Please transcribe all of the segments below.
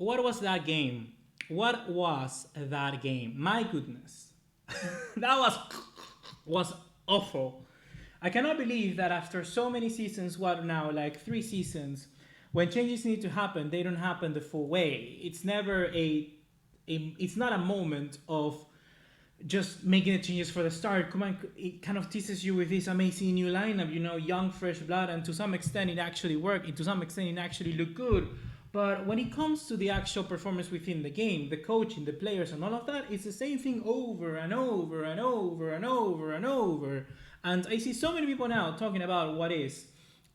what was that game? What was that game? My goodness, that was awful. I cannot believe that after so many seasons, what now, like 3 seasons, when changes need to happen, they don't happen the full way. It's never it's not a moment of just making the changes for the start. Come on, it kind of teases you with this amazing new lineup, young, fresh blood, and to some extent it actually worked. And to some extent it actually looked good. But when it comes to the actual performance within the game, the coaching, the players, and all of that, it's the same thing over and over and over and over and over. And I see so many people now talking about what is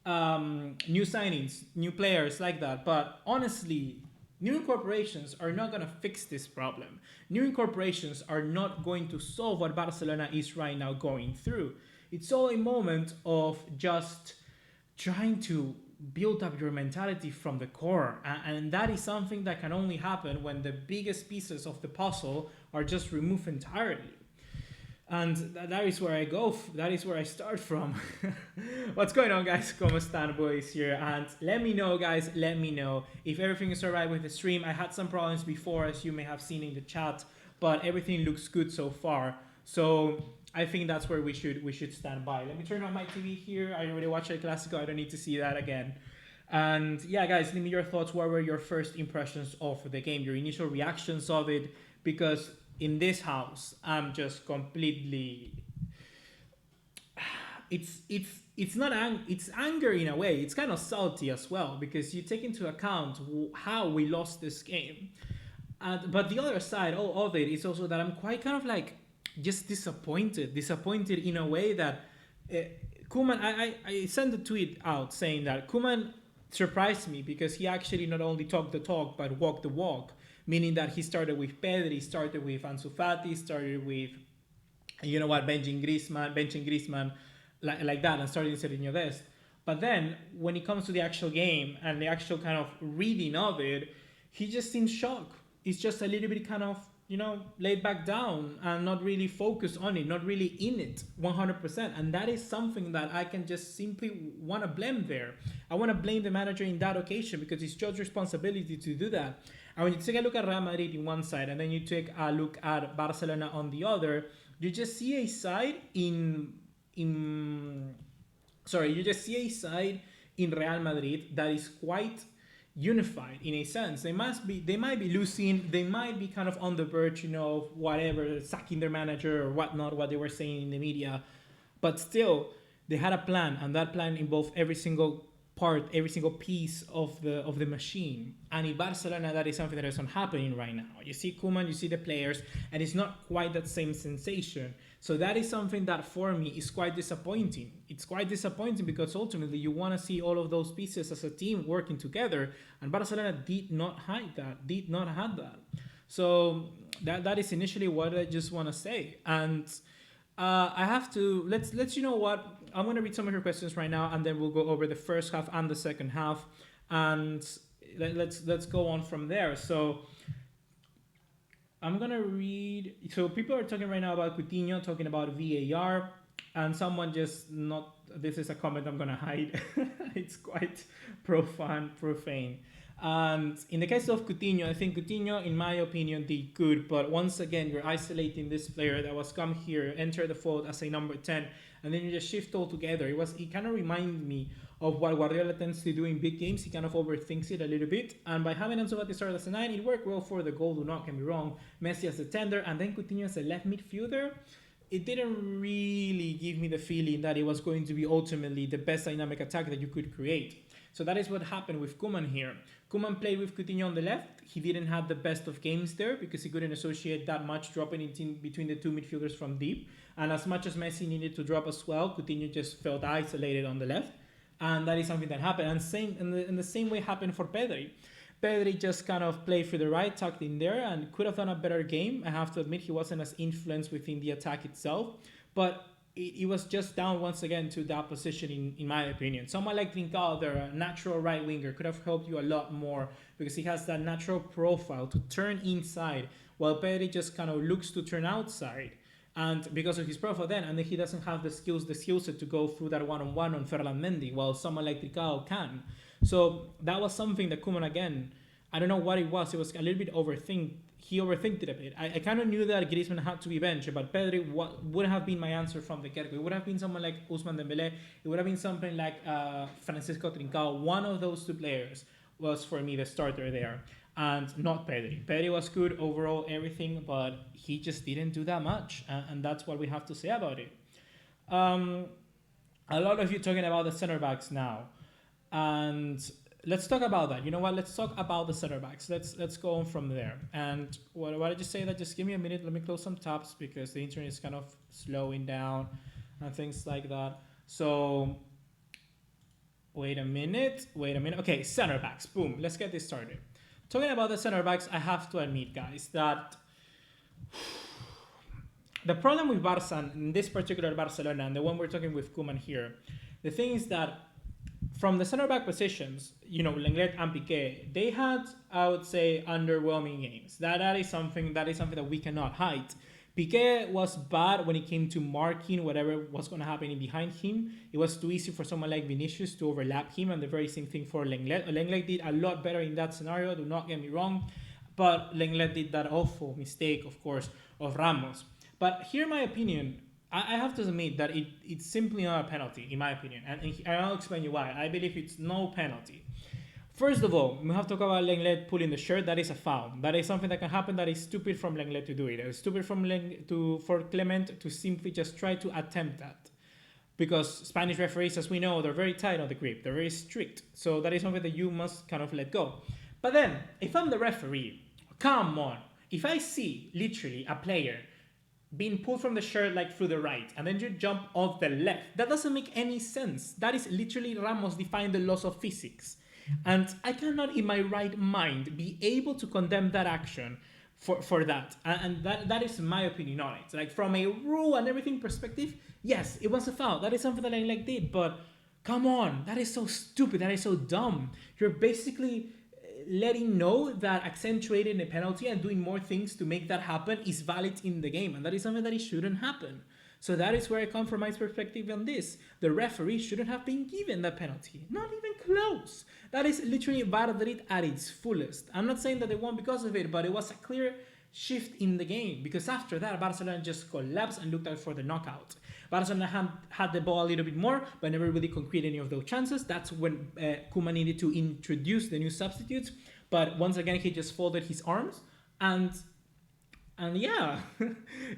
new signings, new players like that. But honestly, new incorporations are not going to fix this problem. New incorporations are not going to solve what Barcelona is right now going through. It's all a moment of just trying to build up your mentality from the core. And that is something that can only happen when the biggest pieces of the puzzle are just removed entirely. And that is where I go. That is where I start from. What's going on, guys? Como están, boys? Here. And let me know, guys. Let me know if everything is alright with the stream. I had some problems before, as you may have seen in the chat, but everything looks good so far. So I think that's where we should stand by. Let me turn on my TV here. I already watched El Clasico. I don't need to see that again. And yeah, guys, leave me your thoughts. What were your first impressions of the game? Your initial reactions of it? Because in this house, I'm just completely. It's not it's anger in a way. It's kind of salty as well because you take into account how we lost this game. But the other side of it is also that I'm quite kind of like just disappointed in a way that Koeman. I sent a tweet out saying that Koeman surprised me because he actually not only talked the talk but walked the walk. Meaning that he started with Pedri, started with Ansu Fati, started with, benching Griezmann like that, and started Serginho Dest. But then, when it comes to the actual game and the actual kind of reading of it, he just seems shocked. It's just a little bit kind of, laid back down and not really focused on it, not really in it 100%. And that is something that I can just simply want to blame there. I want to blame the manager in that occasion because it's Joe's responsibility to do that. And when you take a look at Real Madrid in one side and then you take a look at Barcelona on the other, you just see a side in Real Madrid that is quite unified in a sense. They might be losing, they might be kind of on the verge, of whatever, sacking their manager or whatnot, what they were saying in the media. But still, they had a plan, and that plan involved every single part, every single piece of the machine. And in Barcelona, that is something that is not happening right now. You see Koeman, you see the players, and it's not quite that same sensation. So that is something that for me is quite disappointing. It's quite disappointing because ultimately you want to see all of those pieces as a team working together, and Barcelona did not have that. So that is initially what I just want to say. And I have to let's what I'm gonna read some of your questions right now, and then we'll go over the first half and the second half, and let's go on from there. So I'm gonna read. So people are talking right now about Coutinho, talking about VAR, and someone just not. This is a comment I'm gonna hide. It's quite profane. And in the case of Coutinho, I think Coutinho, in my opinion, did good. But once again, you're isolating this player that was come here, enter the fold as a number 10, and then you just shift altogether. It kind of reminded me of what Guardiola tends to do in big games. He kind of overthinks it a little bit. And by having Ansu Fati start as a 9, it worked well for the goal, do not get me wrong. Messi as a tender, and then Coutinho as a left midfielder. It didn't really give me the feeling that it was going to be ultimately the best dynamic attack that you could create. So that is what happened with Koeman here. Koeman played with Coutinho on the left. He didn't have the best of games there because he couldn't associate that much dropping in between the two midfielders from deep. And as much as Messi needed to drop as well, Coutinho just felt isolated on the left. And that is something that happened. And in the same way happened for Pedri. Pedri just kind of played for the right, tucked in there, and could have done a better game. I have to admit he wasn't as influenced within the attack itself. But it was just down once again to that position, in my opinion. Someone like Trincao, a natural right winger, could have helped you a lot more because he has that natural profile to turn inside, while Pedri just kind of looks to turn outside. And because of his profile then, and then he doesn't have the skill set to go through that one-on-one on Ferland Mendy, while someone like Trincao can. So that was something that Koeman, again, I don't know what it was. It was a little bit overthink. He overthinked it a bit. I kind of knew that Griezmann had to be benched, but Pedri would have been my answer from the get-go. It would have been someone like Ousmane Dembélé. It would have been something like Francisco Trincao. One of those two players was for me the starter there, and not Pedri. Pedri was good overall, everything, but he just didn't do that much, and that's what we have to say about it. A lot of you talking about the center backs now, and let's talk about that. You know what? Let's talk about the center backs. Let's go on from there. And what I just say that just give me a minute. Let me close some tabs because the internet is kind of slowing down and things like that. So wait a minute. Okay, center backs. Boom. Let's get this started. Talking about the center backs, I have to admit, guys, that the problem with Barca, in this particular Barcelona, and the one we're talking with Koeman here, the thing is that from the center back positions, you know, Lenglet and Piqué, they had, I would say, underwhelming games. That is something that we cannot hide. Piqué was bad when it came to marking whatever was going to happen in behind him. It was too easy for someone like Vinicius to overlap him, and the very same thing for Lenglet. Lenglet did a lot better in that scenario, do not get me wrong, but Lenglet did that awful mistake, of course, of Ramos. But here, my opinion, I have to admit that it's simply not a penalty, in my opinion. And I'll explain you why. I believe it's no penalty. First of all, we have to talk about Lenglet pulling the shirt. That is a foul. That is something that can happen. That is stupid from Lenglet to do it. It's stupid for Clement to simply just try to attempt that. Because Spanish referees, as we know, they're very tight on the grip. They're very strict. So that is something that you must kind of let go. But then, if I'm the referee, come on. If I see, literally, a player being pulled from the shirt like through the right, and then you jump off the left, that doesn't make any sense. That is literally Ramos defying the laws of physics. And I cannot in my right mind be able to condemn that action for that. And that is my opinion on it. Like from a rule and everything perspective, yes, it was a foul. That is something that I like did, but come on, that is so stupid. That is so dumb. You're basically letting know that accentuating a penalty and doing more things to make that happen is valid in the game. And that is something that it shouldn't happen. So that is where I come from my perspective on this. The referee shouldn't have been given that penalty. Not even close. That is literally Madrid at its fullest. I'm not saying that they won because of it, but it was a clear shift in the game. Because after that, Barcelona just collapsed and looked out for the knockout. Barcelona had the ball a little bit more, but never really concrete any of those chances. That's when Koeman needed to introduce the new substitutes. But once again, he just folded his arms and yeah,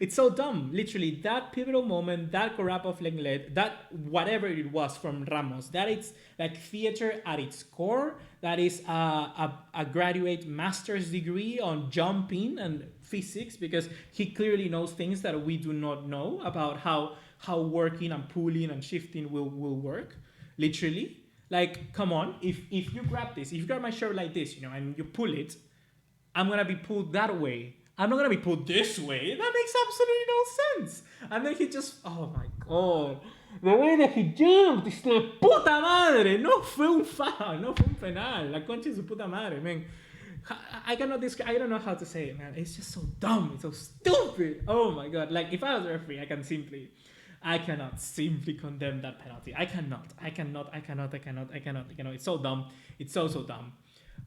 it's so dumb. Literally, that pivotal moment, that grab of Lenglet, that whatever it was from Ramos, that it's like theater at its core. That is a graduate master's degree on jumping and physics, because he clearly knows things that we do not know about how working and pulling and shifting will work. Literally, like, come on, if you grab this, if you grab my shirt like this, you know, and you pull it, I'm gonna be pulled that way. I'm not going to be pulled this way. That makes absolutely no sense. And then he just... Oh, my God. The way that he jumped. Es de puta madre. No fue un foul. No fue un penal. La concha de su puta madre, man. I cannot describe... I don't know how to say it, man. It's just so dumb. It's so stupid. Oh, my God. Like, if I was a referee, I cannot simply condemn that penalty. I cannot. It's so dumb. It's so dumb.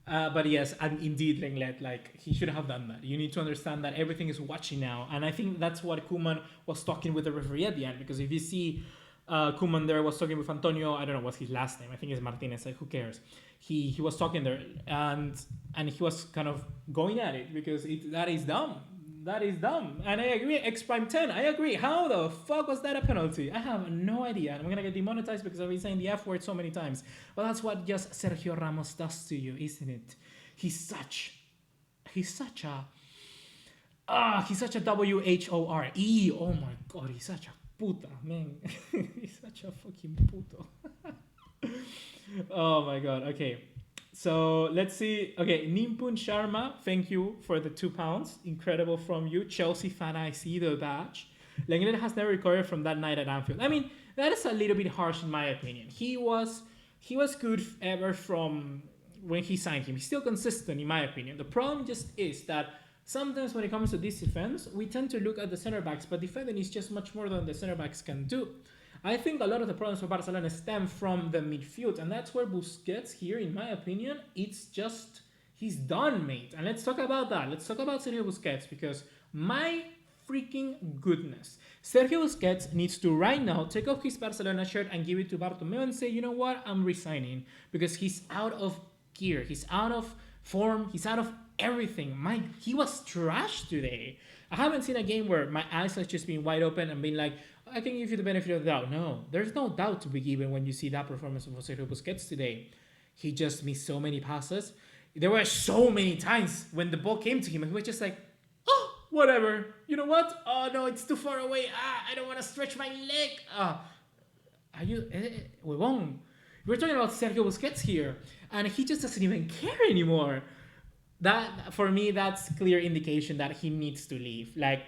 But yes, and indeed, Lenglet, like, he should have done that. You need to understand that everything is watching now. And I think that's what Koeman was talking with the referee at the end. Because if you see Koeman there was talking with Antonio, I don't know what's his last name. I think it's Martinez. Like, who cares? He was talking there, and he was kind of going at it because that is dumb. That is dumb. And I agree, X Prime 10, I agree. How the fuck was that a penalty? I have no idea. I'm going to get demonetized because I've been saying the F word so many times. But that's what just Sergio Ramos does to you, isn't it? He's such a WHORE. Oh my God, he's such a puta, man. He's such a fucking puto. Oh my God, okay. So let's see. Okay, Nimpun Sharma, thank you for the £2. Incredible from you. Chelsea fan, I see the badge. Lenglet has never recovered from that night at Anfield. I mean, that is a little bit harsh in my opinion. He was good ever from when he signed him. He's still consistent in my opinion. The problem just is that sometimes when it comes to this defense, we tend to look at the center backs, but defending is just much more than the center backs can do. I think a lot of the problems for Barcelona stem from the midfield, and that's where Busquets here, in my opinion, he's He's done, mate. And let's talk about that. Let's talk about Sergio Busquets, because my freaking goodness, Sergio Busquets needs to right now take off his Barcelona shirt and give it to Bartomeu and say, you know what, I'm resigning, because he's out of gear, he's out of form, he's out of everything. He was trash today. I haven't seen a game where my eyes have just been wide open and been like, I can give you the benefit of the doubt. No, there's no doubt to be given when you see that performance of Sergio Busquets today. He just missed so many passes. There were so many times when the ball came to him and he was just like, oh, whatever. You know what? Oh, no, it's too far away. I don't want to stretch my leg. Are you... Huevón. We're talking about Sergio Busquets here. And he just doesn't even care anymore. That, for me, that's clear indication that he needs to leave. Like,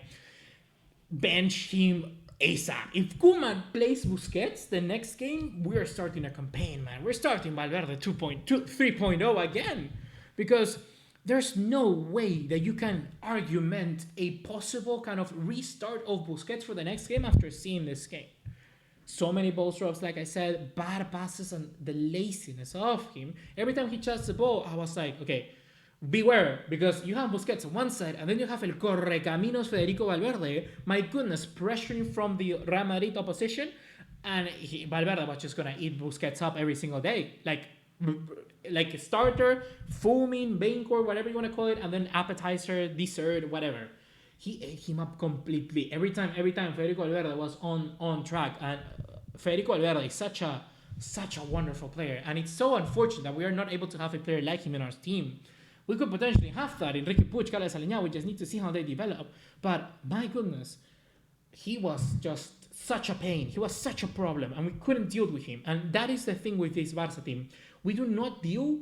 bench him ASAP. If Koeman plays Busquets the next game, we're starting a campaign, man. We're starting Valverde 3.0 again. Because there's no way that you can argument a possible kind of restart of Busquets for the next game after seeing this game. So many ball drops, like I said, bad passes, and the laziness of him. Every time he touched the ball, I was like, okay, beware, because you have Busquets on one side, and then you have El Correcaminos Federico Valverde, my goodness, pressuring from the Real Madrid opposition, and Valverde was just going to eat Busquets up every single day. Like a starter, foaming, main course, whatever you want to call it, and then appetizer, dessert, whatever. He ate him up completely. Every time Federico Valverde was on track, and Federico Valverde is such a wonderful player, and it's so unfortunate that we are not able to have a player like him in our team. We could potentially have that in Ricky Puig, Carlos Aleñá. We just need to see how they develop. But my goodness, he was just such a pain. He was such a problem, and we couldn't deal with him. And that is the thing with this Barca team. We do not deal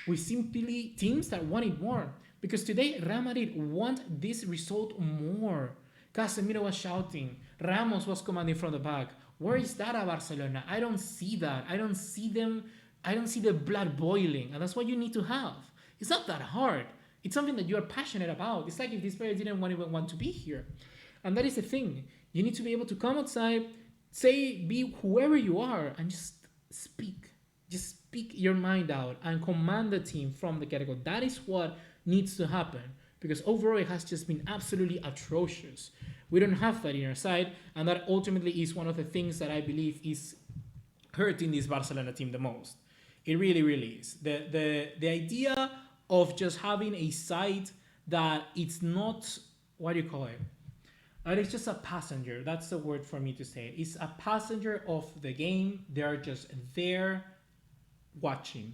with simply teams that want it more. Because today, Real Madrid want this result more. Casemiro was shouting. Ramos was commanding from the back. Where is that at Barcelona? I don't see that. I don't see them. I don't see the blood boiling. And that's what you need to have. It's not that hard. It's something that you are passionate about. It's like if this player didn't even want to be here. And that is the thing. You need to be able to come outside, be whoever you are, and just speak. Just speak your mind out and command the team from the get-go. That is what needs to happen. Because overall, it has just been absolutely atrocious. We don't have that in our side. And that ultimately is one of the things that I believe is hurting this Barcelona team the most. It really, really is. The idea of just having a side that it's not, what do you call it? It's just a passenger. That's the word for me to say. It's a passenger of the game. They're just there watching.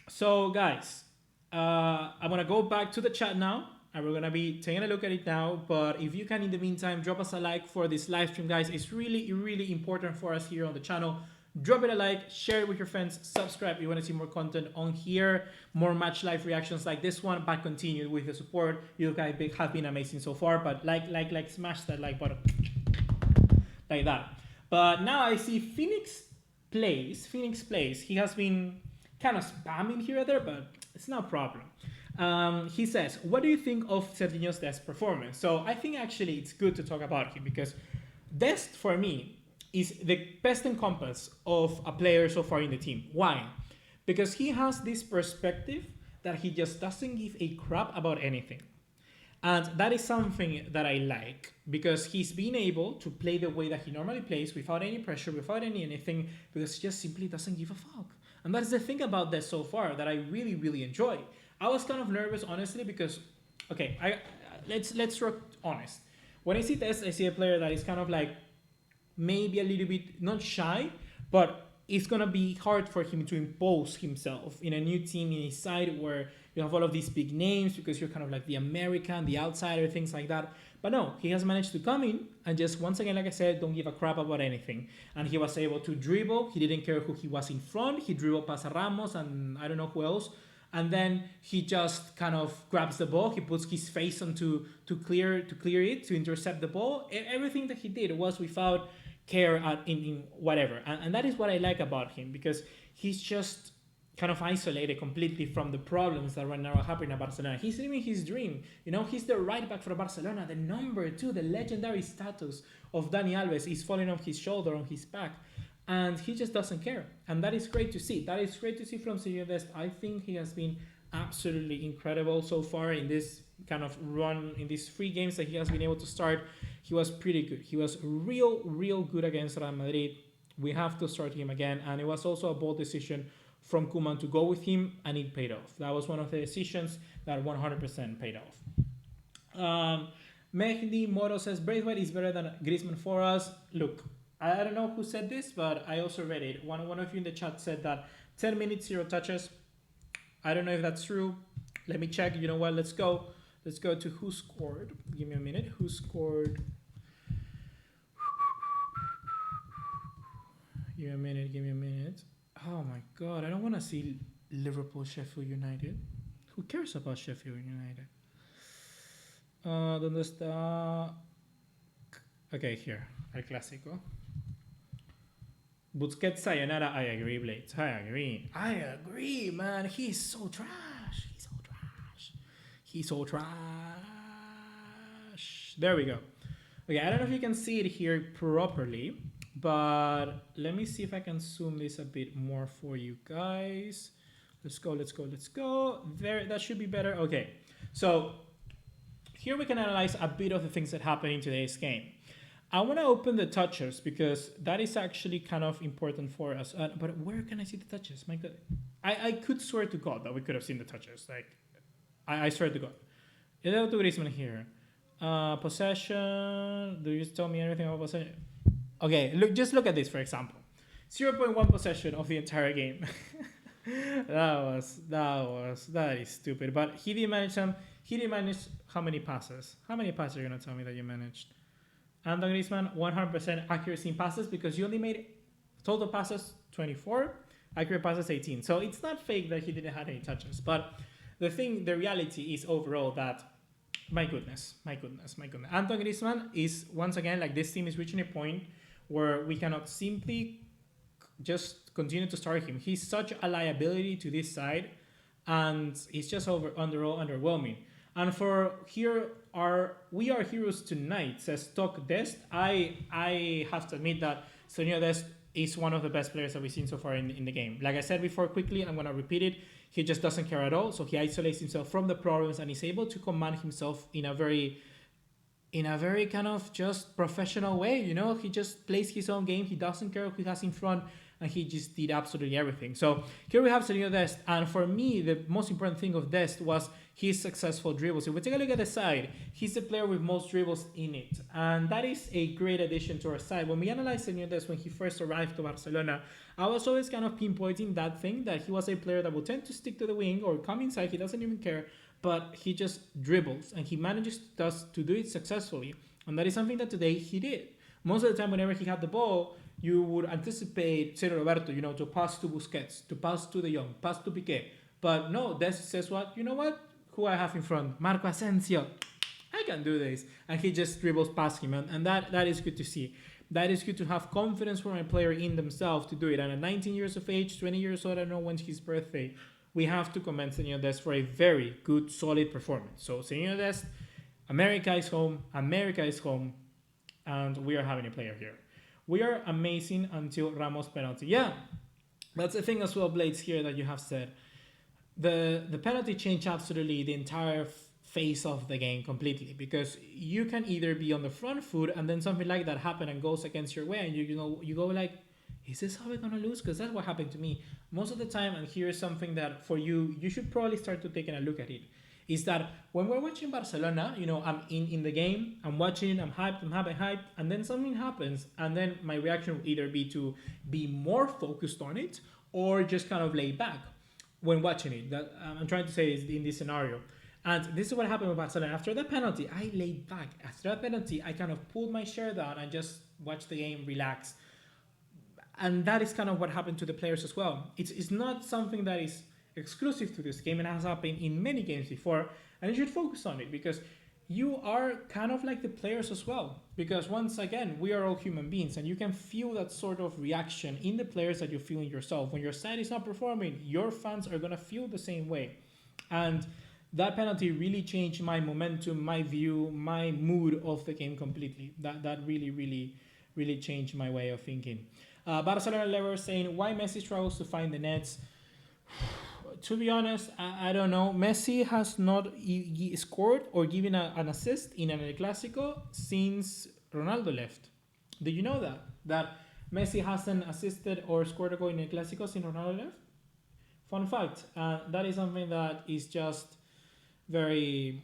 So, guys, I'm going to go back to the chat now. And we're going to be taking a look at it now. But if you can, in the meantime, drop us a like for this live stream, guys. It's really, really important for us here on the channel. Drop it a like, share it with your friends, subscribe if you want to see more content on here, more match live reactions like this one, but continue with the support. You guys have been amazing so far, but smash that like button like that. But now I see Phoenix plays. He has been kind of spamming here or there, but it's no problem. He says, what do you think of Serginho's Dest performance? So I think actually it's good to talk about him, because Dest for me is the best encompass of a player so far in the team. Why? Because he has this perspective that he just doesn't give a crap about anything. And that is something that I like, because he's been able to play the way that he normally plays without any pressure, without anything, because he just simply doesn't give a fuck. And that's the thing about this so far that I really, really enjoy. I was kind of nervous, honestly, because, okay, let's be honest. When I see Dest, I see a player that is kind of like, maybe a little bit, not shy, but it's going to be hard for him to impose himself in a new team, in a side where you have all of these big names, because you're kind of like the American, the outsider, things like that. But no, he has managed to come in and just, once again, like I said, don't give a crap about anything. And he was able to dribble. He didn't care who he was in front. He dribbled past Ramos and I don't know who else. And then he just kind of grabs the ball. He puts his face on to clear it, to intercept the ball. Everything that he did was without care in whatever. And that is what I like about him, because he's just kind of isolated completely from the problems that right now are happening at Barcelona. He's living his dream. You know, he's the right back for Barcelona. The number 2, the legendary status of Dani Alves is falling off his shoulder, on his back. and he just doesn't care. And that is great to see. That is great to see from Sergio Dest. I think he has been absolutely incredible so far in this kind of run, in these 3 games that he has been able to start. He was pretty good. He was real good against Real Madrid. We have to start him again. And it was also a bold decision from Koeman to go with him, and it paid off. That was one of the decisions that 100% paid off. Mehdi Moro says, Braithwaite is better than Griezmann for us. Look, I don't know who said this, but I also read it. One of you in the chat said that 10 minutes, 0 touches. I don't know if that's true. Let me check. You know what? Let's go. Let's go to who scored. Give me a minute. Who scored? Give me a minute. Oh my God. I don't want to see Liverpool, Sheffield United. Who cares about Sheffield United? ¿Dónde está? Okay, here. El Clásico. Busquets sayonara. I agree, Blades. I agree, man. He's so trash. He's so trash. There we go. Okay, I don't know if you can see it here properly, but let me see if I can zoom this a bit more for you guys. Let's go. There, that should be better. Okay, so here we can analyze a bit of the things that happened in today's game. I want to open the touches because that is actually kind of important for us. But where can I see the touches? My God, I could swear to God that we could have seen the touches. Like, I swear to God. Hello to Griezmann here. Possession. Do you tell me anything about possession? Okay, just look at this, for example. 0.1 possession of the entire game. that is stupid. But he did manage some. He did manage how many passes? How many passes are you going to tell me that you managed? Anton Griezmann, 100% accuracy in passes because you only made total passes 24, accurate passes 18. So it's not fake that he didn't have any touches. But the reality is overall that, my goodness. Anton Griezmann is, once again, like this team is reaching a point where we cannot simply just continue to start him. He's such a liability to this side, and he's just underwhelming. And for we are heroes tonight, says Stock Dest. I have to admit that Sergio Dest is one of the best players that we've seen so far in the game. Like I said before, quickly, I'm going to repeat it. He just doesn't care at all. So he isolates himself from the problems and is able to command himself in a very kind of just professional way. You know, he just plays his own game. He doesn't care who he has in front, and he just did absolutely everything. So here we have Sergio Dest, and for me, the most important thing of Dest was his successful dribbles. If we take a look at the side, he's the player with most dribbles in it, and that is a great addition to our side. When we analyzed Sergio Dest when he first arrived to Barcelona, I was always kind of pinpointing that thing, that he was a player that would tend to stick to the wing or come inside. He doesn't even care, but he just dribbles, and he manages to do it successfully, and that is something that today he did. Most of the time, whenever he had the ball, you would anticipate Sergio Roberto, to pass to Busquets, to pass to De Jong, pass to Piqué. But no, Dest says what? You know what? Who I have in front? Marco Asensio. I can do this. And he just dribbles past him. And that is good to see. That is good to have confidence from a player in themselves to do it. And at 19 years of age, 20 years old, I don't know when's his birthday, we have to commend Sergio Dest for a very good, solid performance. So Sergio Dest, America is home, and we are having a player here. We are amazing until Ramos penalty. Yeah, that's the thing as well, Blades, here that you have said. The penalty changed absolutely the entire face of the game completely, because you can either be on the front foot and then something like that happen and goes against your way, and you go like, is this how we're gonna lose? Because that's what happened to me most of the time. And here's something that for you should probably start to taking a look at it. Is that when we're watching Barcelona, I'm in the game, I'm watching, I'm hyped, and then something happens, and then my reaction will either be to be more focused on it or just kind of lay back when watching it. That I'm trying to say is in this scenario. And this is what happened with Barcelona. After that penalty, I laid back. After that penalty, I kind of pulled my chair down and just watched the game, relax. And that is kind of what happened to the players as well. It's not something that is exclusive to this game, and has happened in many games before, and you should focus on it because you are kind of like the players as well, because once again we are all human beings, and you can feel that sort of reaction in the players that you feel in yourself. When your side is not performing, your fans are going to feel the same way, and that penalty really changed my momentum, my view, my mood of the game completely. That really changed my way of thinking. Barcelona Lever saying why Messi struggles to find the nets. To be honest, I don't know. Messi has not scored or given an assist in an El Clasico since Ronaldo left. Did you know that? That Messi hasn't assisted or scored a goal in El Clasico since Ronaldo left? Fun fact. That is something that is just very,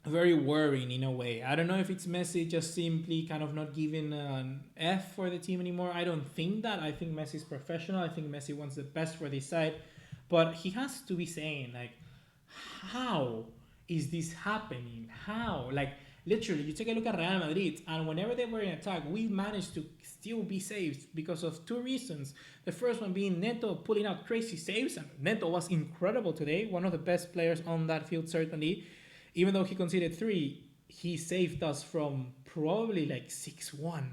very worrying in a way. I don't know if it's Messi just simply kind of not giving an F for the team anymore. I don't think that. I think Messi is professional. I think Messi wants the best for this side. But he has to be saying, like, how is this happening? How? Like, literally, you take a look at Real Madrid, and whenever they were in attack, we managed to still be saved because of two reasons. The first one being Neto pulling out crazy saves, and Neto was incredible today, one of the best players on that field, certainly. Even though he conceded 3, he saved us from probably like 6-1.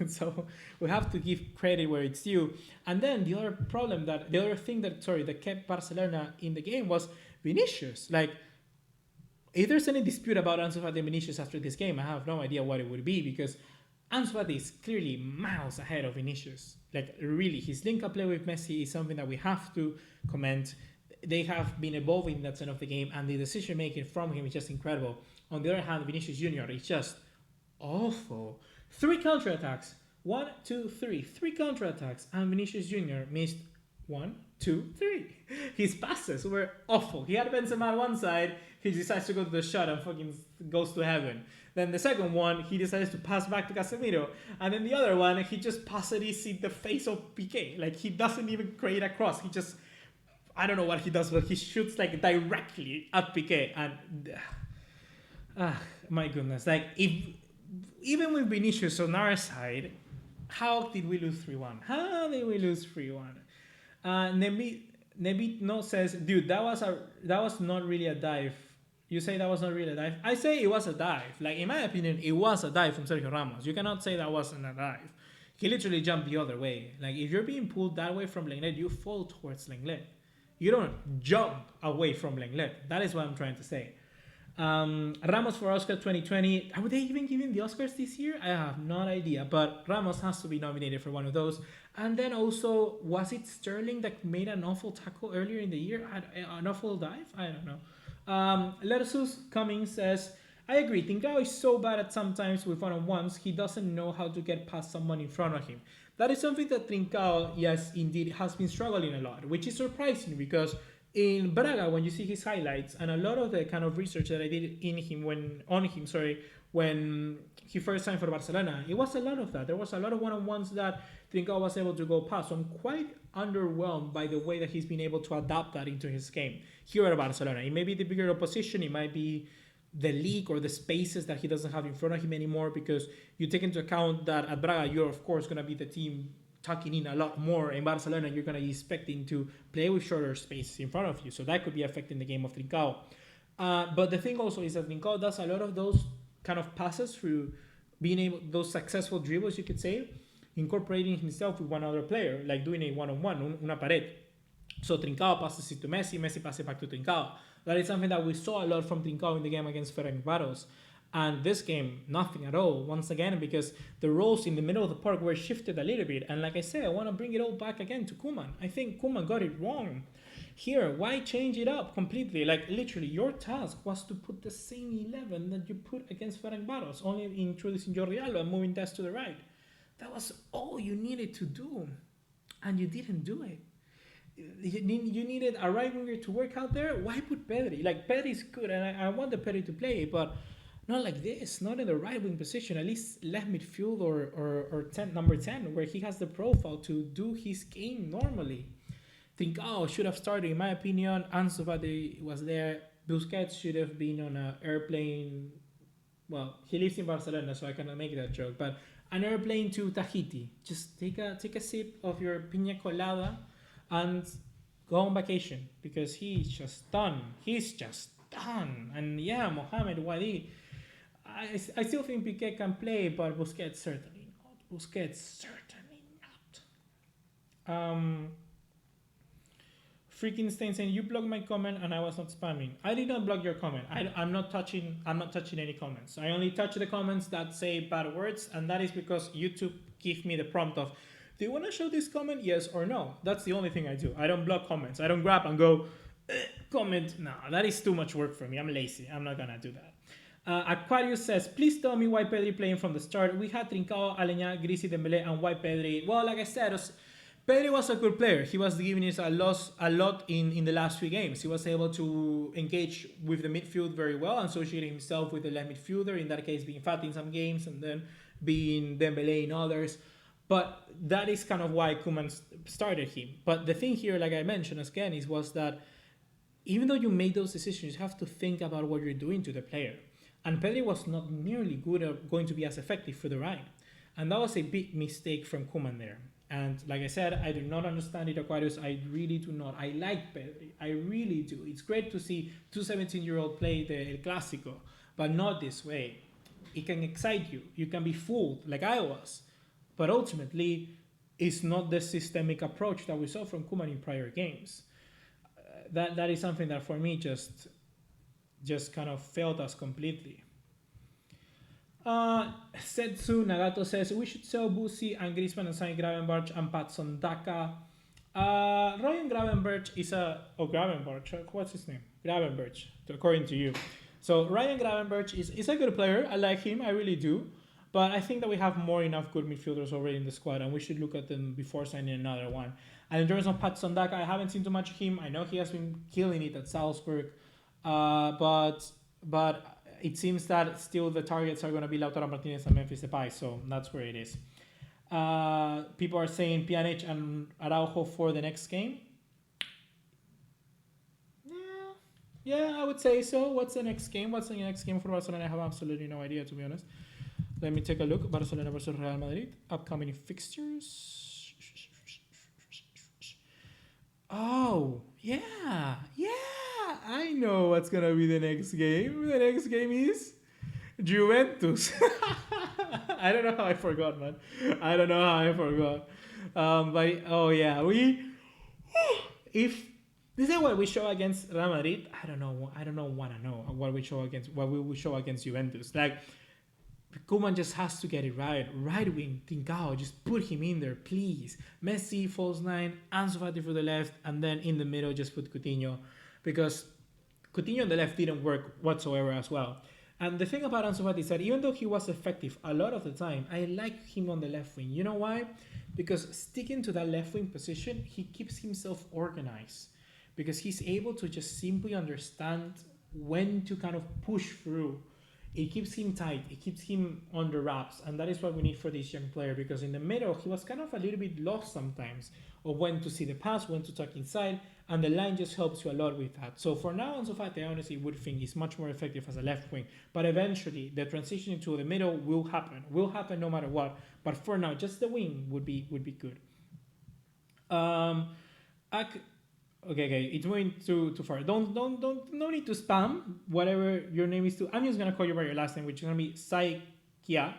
So we have to give credit where it's due. And then the other thing that kept Barcelona in the game was Vinicius. Like, if there's any dispute about Ansu Fati and Vinicius after this game, I have no idea what it would be, because Ansu Fati is clearly miles ahead of Vinicius. Like, really, his link-up play with Messi is something that we have to comment. They have been evolving in that sense of the game, and the decision-making from him is just incredible. On the other hand, Vinicius Jr. is just awful. 3 counterattacks. 1, 2, 3. 3 counterattacks. And Vinicius Jr. missed 1, 2, 3. His passes were awful. He had Benzema on one side. He decides to go to the shot and fucking goes to heaven. Then the second one, he decides to pass back to Casemiro. And then the other one, he just passes it in the face of Piqué. Like, he doesn't even create a cross. He just... I don't know what he does, but he shoots, like, directly at Piqué. And... my goodness. Like, even with Vinicius on our side, how did we lose 3-1? How did we lose 3-1? Nebit says, dude, that was not really a dive. You say that was not really a dive? I say it was a dive. Like, in my opinion, it was a dive from Sergio Ramos. You cannot say that wasn't a dive. He literally jumped the other way. Like, if you're being pulled that way from Lenglet, you fall towards Lenglet. You don't jump away from Lenglet. That is what I'm trying to say. Ramos for Oscar 2020. Are they even giving the Oscars this year? I have no idea. But Ramos has to be nominated for one of those. And then also, was it Sterling that made an awful tackle earlier in the year? An awful dive? I don't know. Lersus Cummings says, I agree. Trincao is so bad at sometimes with one-on-ones. He doesn't know how to get past someone in front of him. That is something that Trincao, yes, indeed, has been struggling a lot, which is surprising because in Braga, when you see his highlights and a lot of the kind of research that I did when he first signed for Barcelona, it was a lot of that. There was a lot of one-on-ones that Trincao was able to go past. So I'm quite underwhelmed by the way that he's been able to adapt that into his game here at Barcelona. It may be the bigger opposition, it might be the league or the spaces that he doesn't have in front of him anymore, because you take into account that at Braga, you're of course going to be the team tucking in a lot more. In Barcelona, you're going to be expecting to play with shorter spaces in front of you. So that could be affecting the game of Trincao. But the thing also is that Trincao does a lot of those kind of passes through being able, those successful dribbles, you could say, incorporating himself with one other player, like doing a one-on-one, una pared. So Trincao passes it to Messi, Messi passes it back to Trincao. That is something that we saw a lot from Trincao in the game against Ferencváros. And this game, nothing at all, once again, because the roles in the middle of the park were shifted a little bit. And like I said, I want to bring it all back again to Koeman. I think Koeman got it wrong. Here, why change it up completely? Like, literally, your task was to put the same 11 that you put against Ferencváros, only introducing Jordi Alba and moving Tess to the right. That was all you needed to do. And you didn't do it. You needed a right winger to work out there. Why put Pedri? Like, Pedri's good, and I want the Pedri to play, but not like this. Not in the right wing position. At least left midfield or number 10, where he has the profile to do his game normally. Trincao should have started, in my opinion. Ansu Fati was there. Busquets should have been on an airplane. Well, he lives in Barcelona, so I cannot make that joke. But an airplane to Tahiti. Just take a sip of your piña colada and go on vacation, because he's just done. He's just done. And yeah, Mohamed Wadi, I still think Piqué can play, but Busquets certainly not. Freaking Stain saying, you blocked my comment and I was not spamming. I did not block your comment. I'm not touching any comments. I only touch the comments that say bad words, and that is because YouTube give me the prompt of Do you want to show this comment? Yes or no? That's the only thing I do. I don't block comments. I don't grab and go, comment. No, that is too much work for me. I'm lazy. I'm not going to do that. Aquarius says, please tell me why Pedri playing from the start. We had Trincao, Aleñá, Grisi, Dembélé, and why Pedri? Well, like I said, Pedri was a good player. He was giving us a lot in the last few games. He was able to engage with the midfield very well, associating himself with the left midfielder, in that case being Fati in some games and then being Dembélé in others. But that is kind of why Koeman started him. But the thing here, like I mentioned again, was that even though you made those decisions, you have to think about what you're doing to the player. And Pedri was not nearly good at going to be as effective for the right. And that was a big mistake from Koeman there. And like I said, I do not understand it, Aquarius. I really do not. I like Pedri. I really do. It's great to see two 17-year-olds play the El Clasico, but not this way. It can excite you. You can be fooled, like I was. But ultimately, it's not the systemic approach that we saw from Koeman in prior games. That is something that for me just kind of failed us completely. Setsu Nagato says, we should sell Busi and Griezmann and sign Gravenberch and Patson Daka. Ryan Gravenberch is Gravenberch, what's his name? Gravenberch, according to you. So Ryan Gravenberch is a good player. I like him, I really do. But I think that we have enough good midfielders already in the squad, and we should look at them before signing another one. And in terms of Patson Daka, I haven't seen too much of him. I know he has been killing it at Salzburg, but it seems that still the targets are going to be Lautaro Martinez and Memphis Depay, so that's where it is. People are saying Pjanic and Araujo for the next game. Yeah, I would say so. What's the next game? For Barcelona? I have absolutely no idea, to be honest. Let me take a look. Barcelona versus Real Madrid. Upcoming fixtures. Oh, yeah. I know what's going to be the next game. The next game is Juventus. I don't know how I forgot, man. If this is what we show against Real Madrid, I don't know what we will show against Juventus. Like, Koeman just has to get it right. Right wing, Trincao, just put him in there, please. Messi, false nine, Ansu Fati for the left, and then in the middle, just put Coutinho. Because Coutinho on the left didn't work whatsoever as well. And the thing about Ansu Fati is that even though he was effective a lot of the time, I like him on the left wing. You know why? Because sticking to that left wing position, he keeps himself organized. Because he's able to just simply understand when to kind of push through. It keeps him tight. It keeps him on the wraps. And that is what we need for this young player. Because in the middle, he was kind of a little bit lost sometimes of when to see the pass, when to tuck inside. And the line just helps you a lot with that. So for now, Ansu Fati, I honestly would think is much more effective as a left wing. But eventually, the transition into the middle will happen. Will happen no matter what. But for now, just the wing would be good. Okay, it's going too far. No need to spam whatever your name is too. I'm just gonna call you by your last name, which is gonna be Saikia,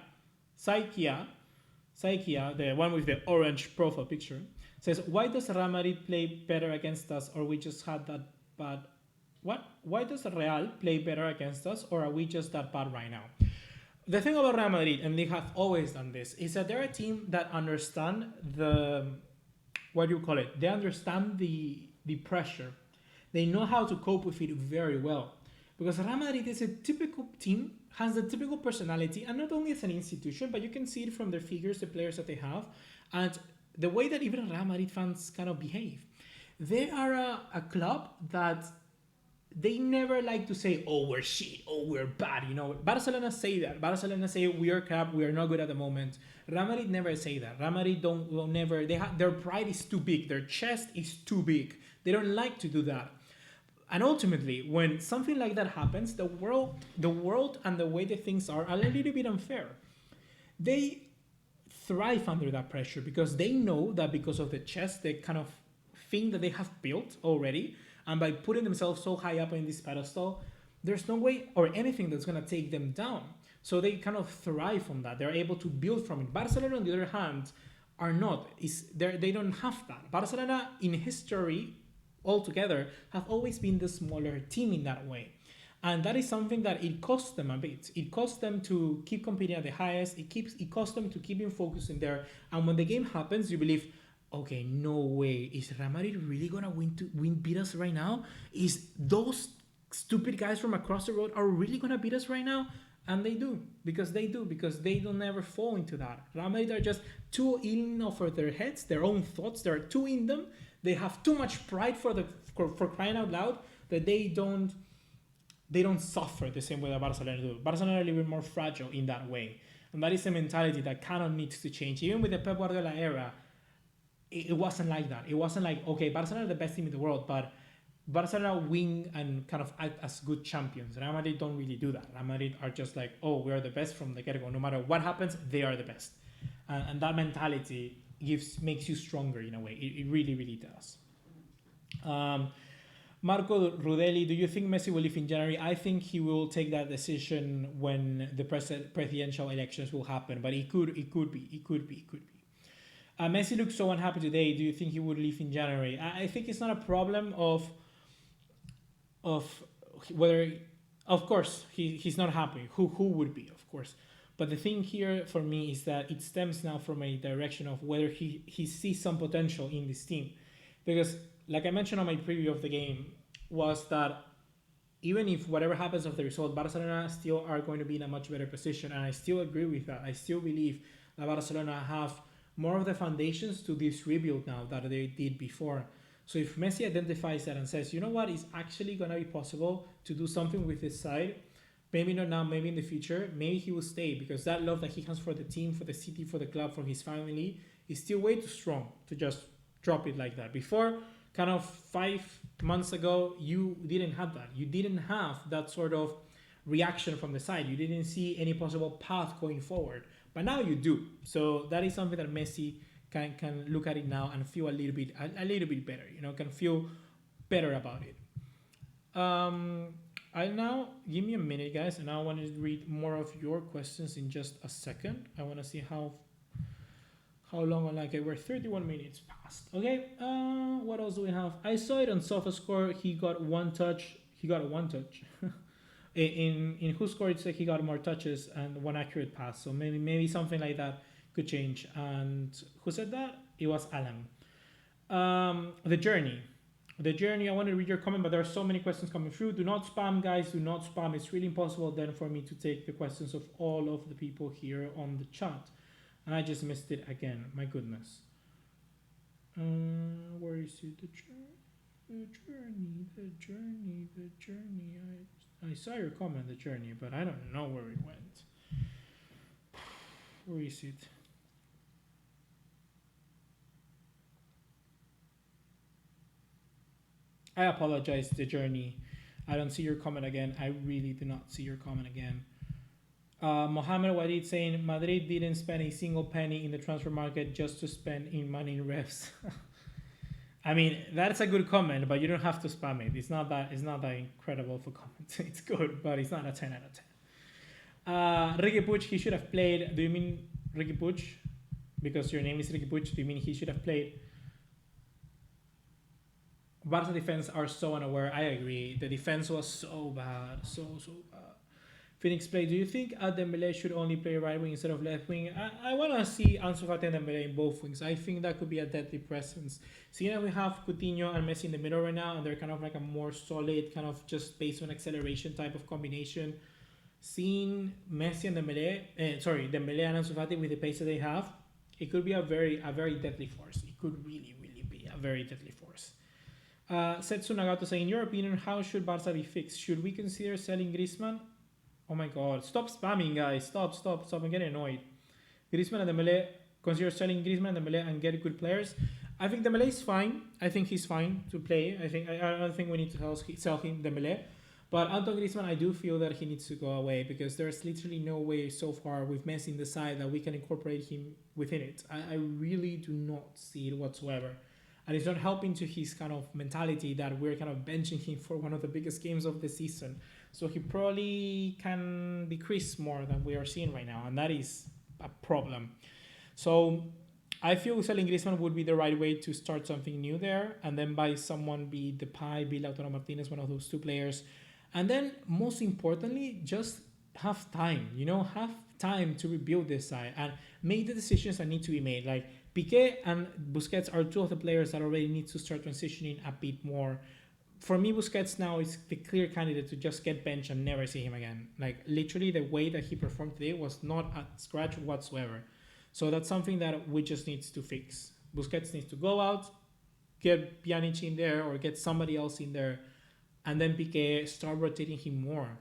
the one with the orange profile picture. Says, why does Real Madrid play better against us, or we just had that bad? What? Why does Real play better against us, or are we just that bad right now? The thing about Real Madrid, and they have always done this, is that they're a team that understand They understand the pressure. They know how to cope with it very well. Because Real Madrid is a typical team, has a typical personality, and not only as an institution, but you can see it from their figures, the players that they have, and the way that even Real Madrid fans kind of behave. They are a club that they never like to say, oh, we're shit, oh, we're bad. You know, Barcelona say that. Barcelona say, we are crap, we are not good at the moment. Real Madrid never say that. Real Madrid never, their pride is too big, their chest is too big. They don't like to do that. And ultimately, when something like that happens, the world and the way that things are a little bit unfair. They thrive under that pressure because they know that because of the chest, the kind of thing that they have built already, and by putting themselves so high up in this pedestal, there's no way or anything that's going to take them down. So they kind of thrive on that. They're able to build from it. Barcelona, on the other hand, are not. They don't have that. Barcelona, in history, altogether, have always been the smaller team in that way. And that is something that it costs them a bit. It costs them to keep competing at the highest. It costs them to keep focusing there. And when the game happens, you believe, okay, no way, is Real Madrid really gonna beat us right now? Is those stupid guys from across the road are really gonna beat us right now? And they do, because they don't ever fall into that. Real Madrid are just too in over their heads, their own thoughts. They're too in them. They have too much pride for crying out loud that they don't suffer the same way that Barcelona do. Barcelona are a little bit more fragile in that way. And that is a mentality that kind of needs to change. Even with the Pep Guardiola era, it wasn't like that. It wasn't like, okay, Barcelona are the best team in the world, but Barcelona win and kind of act as good champions. Real Madrid don't really do that. Real Madrid are just like, oh, we are the best from the get-go. No matter what happens, they are the best. And that mentality makes you stronger in a way. It really, really does. Marco Rudelli, do you think Messi will leave in January? I think he will take that decision when the presidential elections will happen, but it could be. Messi looks so unhappy today. Do you think he would leave in January? I think it's not a problem of whether, of course, he's not happy. Who would be, of course. But the thing here for me is that it stems now from a direction of whether he sees some potential in this team. Because, like I mentioned on my preview of the game, was that even if whatever happens of the result, Barcelona still are going to be in a much better position. And I still agree with that. I still believe that Barcelona have more of the foundations to this rebuild now that they did before. So if Messi identifies that and says, you know what, it's actually going to be possible to do something with this side, maybe not now, maybe in the future, maybe he will stay, because that love that he has for the team, for the city, for the club, for his family is still way too strong to just drop it like that. Before, kind of 5 months ago, you didn't have that. You didn't have that sort of reaction from the side. You didn't see any possible path going forward. But now you do. So that is something that Messi can look at it now and feel a little bit better. Can feel better about it. I now give me a minute, guys, and I want to read more of your questions in just a second. I want to see how long. Okay, we're 31 minutes past. Okay. What else do we have? I saw it on SofaScore. He got one touch. In who scored, it said he got more touches and one accurate pass. So maybe something like that could change. And who said that? It was Alan. The journey. I want to read your comment, but there are so many questions coming through. Do not spam, guys. Do not spam. It's really impossible then for me to take the questions of all of the people here on the chat. And I just missed it again. My goodness. Where is it? The journey. I saw your comment, the journey, but I don't know where it went. Where is it? I apologize, the journey. I don't see your comment again. I really do not see your comment again. Mohamed Wadid saying Madrid didn't spend a single penny in the transfer market just to spend in money in refs. I mean, that's a good comment, but you don't have to spam it. It's not that incredible for comments. It's good, but it's not a 10 out of 10. Ricky Puig, he should have played. Do you mean Ricky Puig? Because your name is Ricky Puig, do you mean he should have played? Barca defense are so unaware. I agree. The defense was so bad. So bad. Phoenix play. Do you think Dembele should only play right wing instead of left wing? I want to see Ansu Fati and Dembele in both wings. I think that could be a deadly presence. Seeing that we have Coutinho and Messi in the middle right now, and they're kind of like a more solid, kind of just based on acceleration type of combination. Seeing Messi and Dembele and Ansu Fati with the pace that they have, it could be a very deadly force. It could really be a very deadly force. Setsu Nagato saying, in your opinion, how should Barca be fixed? Should we consider selling Griezmann? Oh my god, stop spamming, guys. Stop. I'm getting annoyed. Griezmann and Dembele, consider selling Griezmann and Dembele and get good players. I think Dembele is fine. I think he's fine to play. I don't think we need to sell him, Dembele. But Antoine Griezmann, I do feel that he needs to go away because there's literally no way so far with Messi in the side that we can incorporate him within it. I really do not see it whatsoever. And it's not helping to his kind of mentality that we're kind of benching him for one of the biggest games of the season. So he probably can decrease more than we are seeing right now. And that is a problem. So I feel selling Griezmann would be the right way to start something new there. And then buy someone, be Depay, be Lautaro Martinez, one of those two players. And then most importantly, just have time, have time to rebuild this side and make the decisions that need to be made. Like Piqué and Busquets are two of the players that already need to start transitioning a bit more. For me, Busquets now is the clear candidate to just get benched and never see him again. Like literally, the way that he performed today was not at scratch whatsoever. So that's something that we just need to fix. Busquets needs to go out, get Pjanic in there or get somebody else in there, and then Piqué start rotating him more.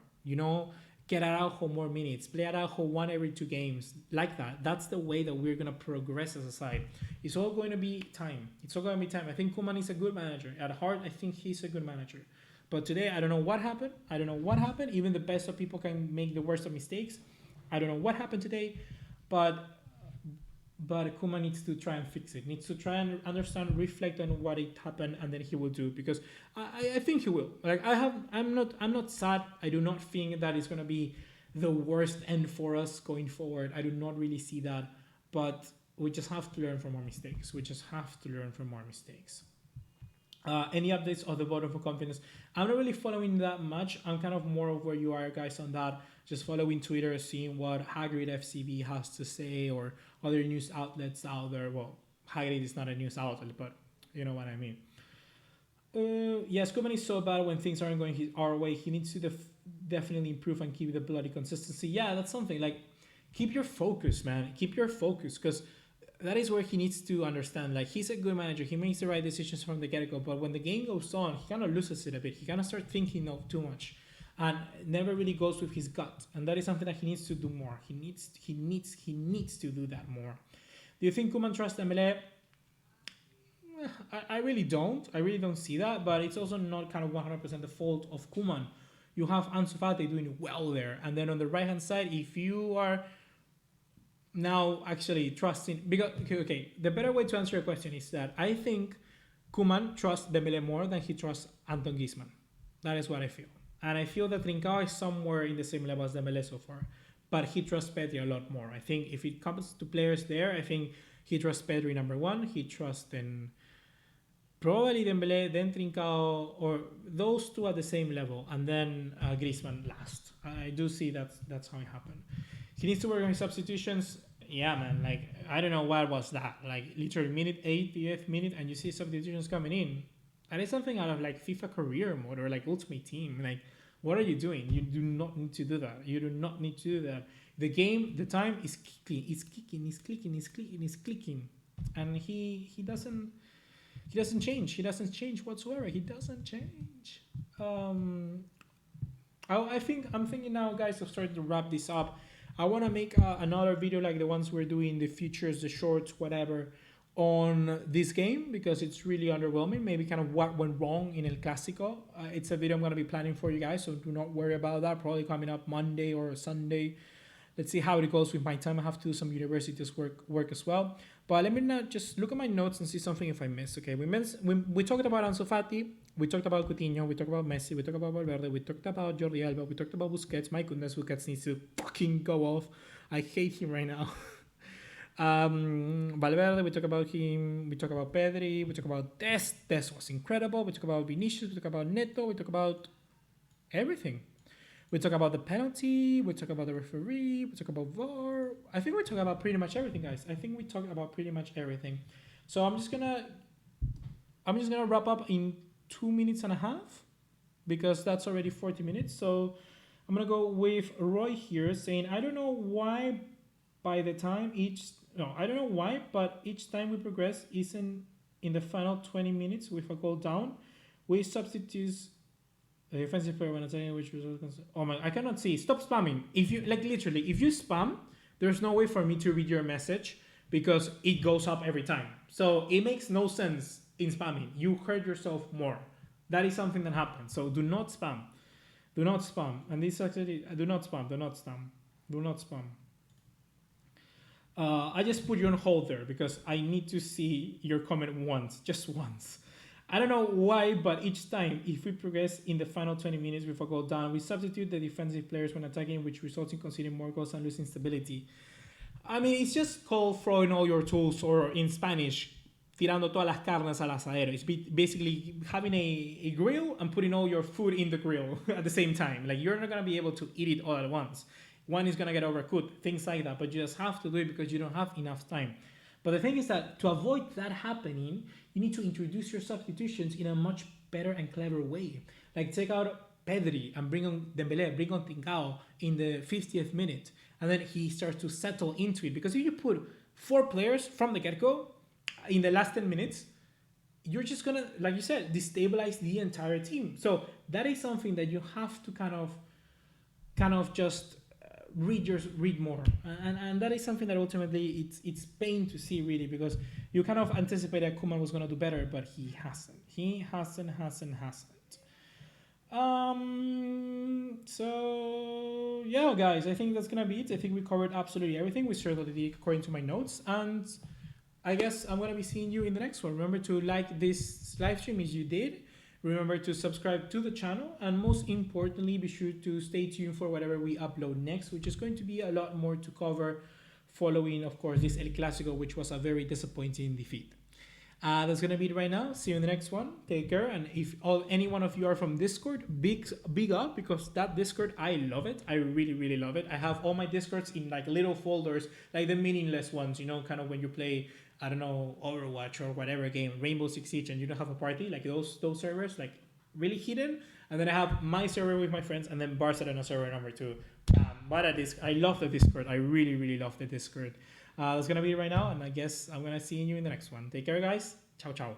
Get Araujo more minutes, play Araujo 1 every 2 games, like that. That's the way that we're gonna progress as a side. It's all going to be time. I think Koeman is a good manager. At heart, I think he's a good manager. But today, I don't know what happened. Even the best of people can make the worst of mistakes. I don't know what happened today, but Koeman needs to try and fix it. Needs to try and understand, reflect on what it happened, and then he will do. Because I think he will. Like I'm not sad. I do not think that it's gonna be the worst end for us going forward. I do not really see that. But we just have to learn from our mistakes. Any updates on the vote for confidence? I'm not really following that much. I'm kind of more of where you are guys on that. Just following Twitter, seeing what Hagrid FCB has to say or other news outlets out there. Well, Hagrid is not a news outlet, but you know what I mean. Yes, Koeman is so bad when things aren't going our way. He needs to definitely improve and keep the bloody consistency. Yeah, that's something. Like, keep your focus, man. Keep your focus, because that is where he needs to understand. Like, he's a good manager. He makes the right decisions from the get-go. But when the game goes on, he kind of loses it a bit. He kind of starts thinking of too much and never really goes with his gut. And that is something that he needs to do more. He needs to do that more. Do you think Koeman trusts Dembélé? I really don't. I really don't see that. But it's also not kind of 100% the fault of Koeman. You have Ansu Fati doing well there. And then on the right-hand side, if you are now actually trusting, because okay, the better way to answer your question is that I think Koeman trusts Dembélé more than he trusts Anton Griezmann. That is what I feel, and I feel that Trincao is somewhere in the same level as Dembélé so far, but he trusts Pedri a lot more. I think if it comes to players there, I think he trusts Pedri number one. He trusts then probably Dembélé, then Trincao, or those two at the same level, and then Griezmann last. I do see that's how it happened. He needs to work on his substitutions. Yeah, man. Like, I don't know what was that. Like, literally minute 80th minute, and you see substitutions coming in. That is something out of like FIFA career mode or like Ultimate Team. Like, what are you doing? You do not need to do that. The game, the time is clicking. It's clicking. And he doesn't change. He doesn't change whatsoever. He doesn't change. I'm thinking now, guys, of starting to wrap this up. I want to make another video like the ones we're doing, the features, the shorts, whatever, on this game, because it's really underwhelming. Maybe kind of what went wrong in El Clasico. It's a video I'm going to be planning for you guys, so do not worry about that. Probably coming up Monday or Sunday. Let's see how it goes with my time. I have to do some universities work as well. But let me not just look at my notes and see something if I missed. Okay, we talked about Ansu Fati, we talked about Coutinho, we talked about Messi, we talked about Valverde, we talked about Jordi Alba, we talked about Busquets. My goodness, Busquets needs to fucking go off. I hate him right now. Valverde, we talked about him. We talked about Pedri. We talked about Dest. Dest was incredible. We talked about Vinicius. We talked about Neto. We talked about everything. We talk about the penalty, we talk about the referee, we talk about VAR. I think we talk about pretty much everything, guys. So I'm just gonna wrap up in 2 minutes and a half, because that's already 40 minutes. So I'm gonna go with Roy here saying, I don't know why, but each time we progress isn't in the final 20 minutes with a goal down. We substitute the offensive player when attacking, which results. Oh my! I cannot see. Stop spamming. If you literally, if you spam, there's no way for me to read your message because it goes up every time. So it makes no sense in spamming. You hurt yourself more. That is something that happens. So do not spam. And this actually, do not spam. I just put you on hold there because I need to see your comment just once. I don't know why, but each time, if we progress in the final 20 minutes with a goal down, we substitute the defensive players when attacking, which results in conceding more goals and losing stability. I mean, it's just called throwing all your tools, or in Spanish, tirando todas las carnes al asadero. It's basically having a grill and putting all your food in the grill at the same time. Like, you're not going to be able to eat it all at once. One is going to get overcooked, things like that. But you just have to do it because you don't have enough time. But the thing is that to avoid that happening, you need to introduce your substitutions in a much better and clever way. Like, take out Pedri and bring on Dembele, bring on Trincao in the 50th minute. And then he starts to settle into it. Because if you put 4 players from the get-go in the last 10 minutes, you're just going to, like you said, destabilize the entire team. So that is something that you have to kind of just read more. And that is something that ultimately it's pain to see, really, because you kind of anticipate that Koeman was going to do better, but he hasn't. He hasn't. So yeah, guys, I think that's gonna be it. I think we covered absolutely everything. We certainly did according to my notes, and I guess I'm gonna be seeing you in the next one. Remember to like this live stream as you did. Remember to subscribe to the channel, and most importantly, be sure to stay tuned for whatever we upload next, which is going to be a lot more to cover following, of course, this El Clasico, which was a very disappointing defeat. That's gonna be it right now. See you in the next one. Take care. And if any one of you are from Discord, big up, because that Discord, I love it. I really love it. I have all my Discords in like little folders, like the meaningless ones, you know, kind of when you play, I don't know, Overwatch or whatever game, Rainbow Six Siege, and you don't have a party, like those servers, like really hidden. And then I have my server with my friends, and then Barcelona server number 2. But I love the Discord. I really love the Discord. That's gonna be it right now, and I guess I'm gonna see you in the next one. Take care, guys. Ciao.